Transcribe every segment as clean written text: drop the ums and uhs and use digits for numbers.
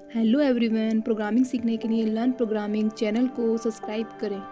Hello everyone, programming सीखने के लिए लर्न प्रोग्रामिंग चैनल को सब्सक्राइब करें।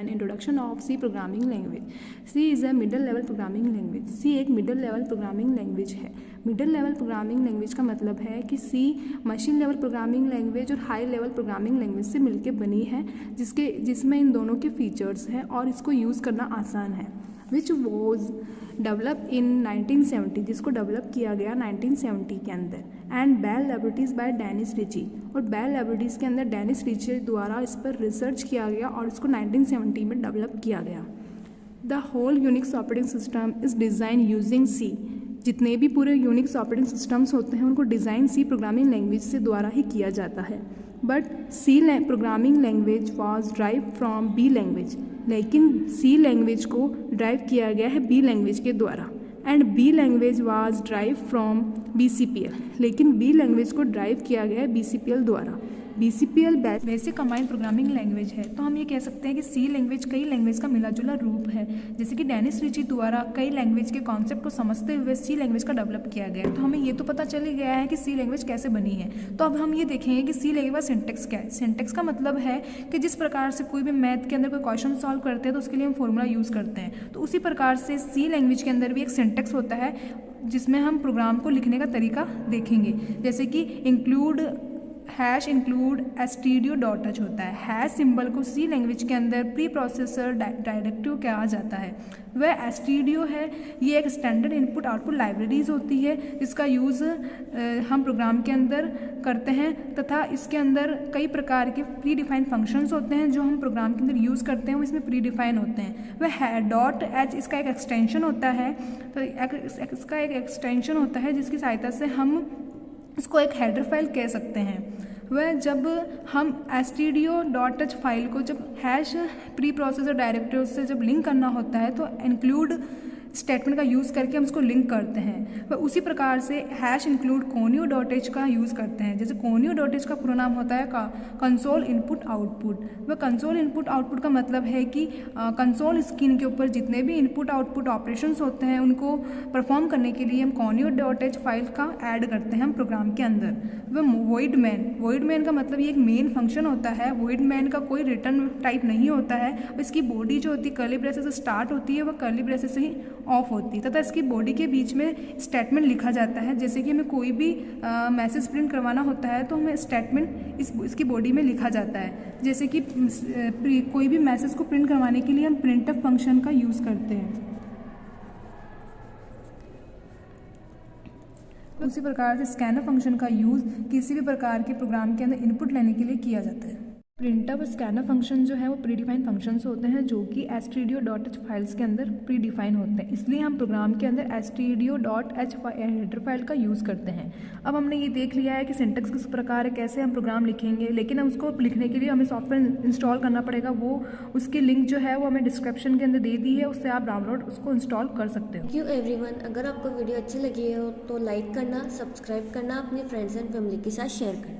An introduction of C programming language. C is a middle level programming language. C एक middle level programming language है। Middle level programming language का मतलब है कि C machine level programming language और high level programming language से मिलकर बनी है, जिसमें इन दोनों के फीचर्स हैं और इसको यूज़ करना आसान है। विच वॉज डेवलप इन 1970, जिसको डेवलप किया गया 1970 के अंदर, and Bell Laboratories by Dennis Ritchie, और बेल लैबोरेटरीज के अंदर डेनिस रिची द्वारा इस पर रिसर्च किया गया और इसको 1970 में डेवलप किया गया। The whole Unix operating system is design using C. जितने भी पूरे यूनिक्स ऑपरेटिंग सिस्टम्स होते हैं उनको डिज़ाइन सी प्रोग्रामिंग लैंग्वेज से द्वारा ही किया जाता है। But C programming language was drive from B language, लेकिन सी लैंग्वेज को ड्राइव किया गया है बी लैंग्वेज के द्वारा। And B language was drive from BCPL, लेकिन बी लैंग्वेज को ड्राइव किया गया है BCPL द्वारा। BCPL basic combined programming language है, तो हम ये कह सकते हैं कि सी लैंग्वेज कई लैंग्वेज का मिला जुला रूप है। जैसे कि डेनिस रिची द्वारा कई लैंग्वेज के कॉन्सेप्ट को समझते हुए सी लैंग्वेज का डेवलप किया गया है। तो हमें ये तो पता चल ही गया है कि सी लैंग्वेज कैसे बनी है। तो अब हम ये देखेंगे कि सी लैंग्वेज का सिंटेक्स क्या है। सिंटेक्स का मतलब है कि जिस प्रकार से कोई भी मैथ के अंदर कोई क्वेश्चन सॉल्व करते हैं तो उसके लिए हम फॉर्मूला यूज़ करते हैं, तो उसी प्रकार से सी लैंग्वेज के अंदर भी एक सिंटेक्स होता है जिसमें हम प्रोग्राम को लिखने का तरीका देखेंगे। जैसे कि इंक्लूड stdio.h होता है। हैश सिंबल को सी लैंग्वेज के अंदर प्री प्रोसेसर डायरेक्टिव कहा जाता है। वह stdio है, ये एक स्टैंडर्ड इनपुट आउटपुट लाइब्रेरीज होती है जिसका यूज़ हम प्रोग्राम के अंदर करते हैं, तथा इसके अंदर कई प्रकार के प्री डिफाइंड फंक्शंस होते हैं जो हम प्रोग्राम के अंदर यूज़ करते हैं, वो इसमें प्री डिफाइन होते हैं। वह .h इसका एक एक्सटेंशन होता है, तो इसका एक एक्सटेंशन होता है जिसकी सहायता से हम इसको एक हेडर फाइल कह सकते हैं। वह जब हम stdio.h फाइल को जब हैश प्री प्रोसेसर डायरेक्टिव से जब लिंक करना होता है तो इंक्लूड स्टेटमेंट का यूज़ करके हम उसको लिंक करते हैं। वह उसी प्रकार से हैश इंक्लूड conio.h का यूज़ करते हैं। जैसे conio.h का पूरा नाम होता है कंसोल इनपुट आउटपुट। वह कंसोल इनपुट आउटपुट का मतलब है कि कंसोल स्क्रीन के ऊपर जितने भी इनपुट आउटपुट ऑपरेशंस होते हैं उनको परफॉर्म करने के लिए हम conio.h फाइल का ऐड करते हैं हम प्रोग्राम के अंदर। वह वॉइड मैन का मतलब ये एक मेन फंक्शन होता है। वॉइड मैन का कोई रिटर्न टाइप नहीं होता है। इसकी बॉडी जो होती है कर्ली ब्रेसेस से स्टार्ट होती है, वह कर्ली ब्रेसेस से ही ऑफ होती है, तथा इसकी बॉडी के बीच में स्टेटमेंट लिखा जाता है। जैसे कि हमें कोई भी मैसेज प्रिंट करवाना होता है तो हमें स्टेटमेंट इसकी बॉडी में लिखा जाता है। जैसे कि कोई भी मैसेज को प्रिंट करवाने के लिए हम प्रिंटफ फंक्शन का यूज़ करते हैं। उसी प्रकार से स्कैनर फंक्शन का यूज़ किसी भी प्रकार के प्रोग्राम के अंदर इनपुट लेने के लिए किया जाता है। प्रिंटफ स्कैनर फंक्शन जो है वो प्री डिफाइन फंक्शंस होते हैं जो कि stdio.h फाइल्स के अंदर प्री डिफाइन होते हैं, इसलिए हम प्रोग्राम के अंदर stdio.h हेडर फाइल का यूज़ करते हैं। अब हमने ये देख लिया है कि सिंटेक्स किस प्रकार है, कैसे हम प्रोग्राम लिखेंगे, लेकिन उसको लिखने के लिए हमें सॉफ्टवेयर इंस्टॉल करना पड़ेगा। वो उसकी लिंक जो है वो हमें डिस्क्रिप्शन के अंदर दे दी है, उससे आप डाउनलोड उसको इंस्टॉल कर सकते हो। Thank you everyone. अगर आपको वीडियो अच्छी लगी हो तो लाइक करना, सब्सक्राइब करना, अपने फ्रेंड्स एंड फैमिली के साथ शेयर करना।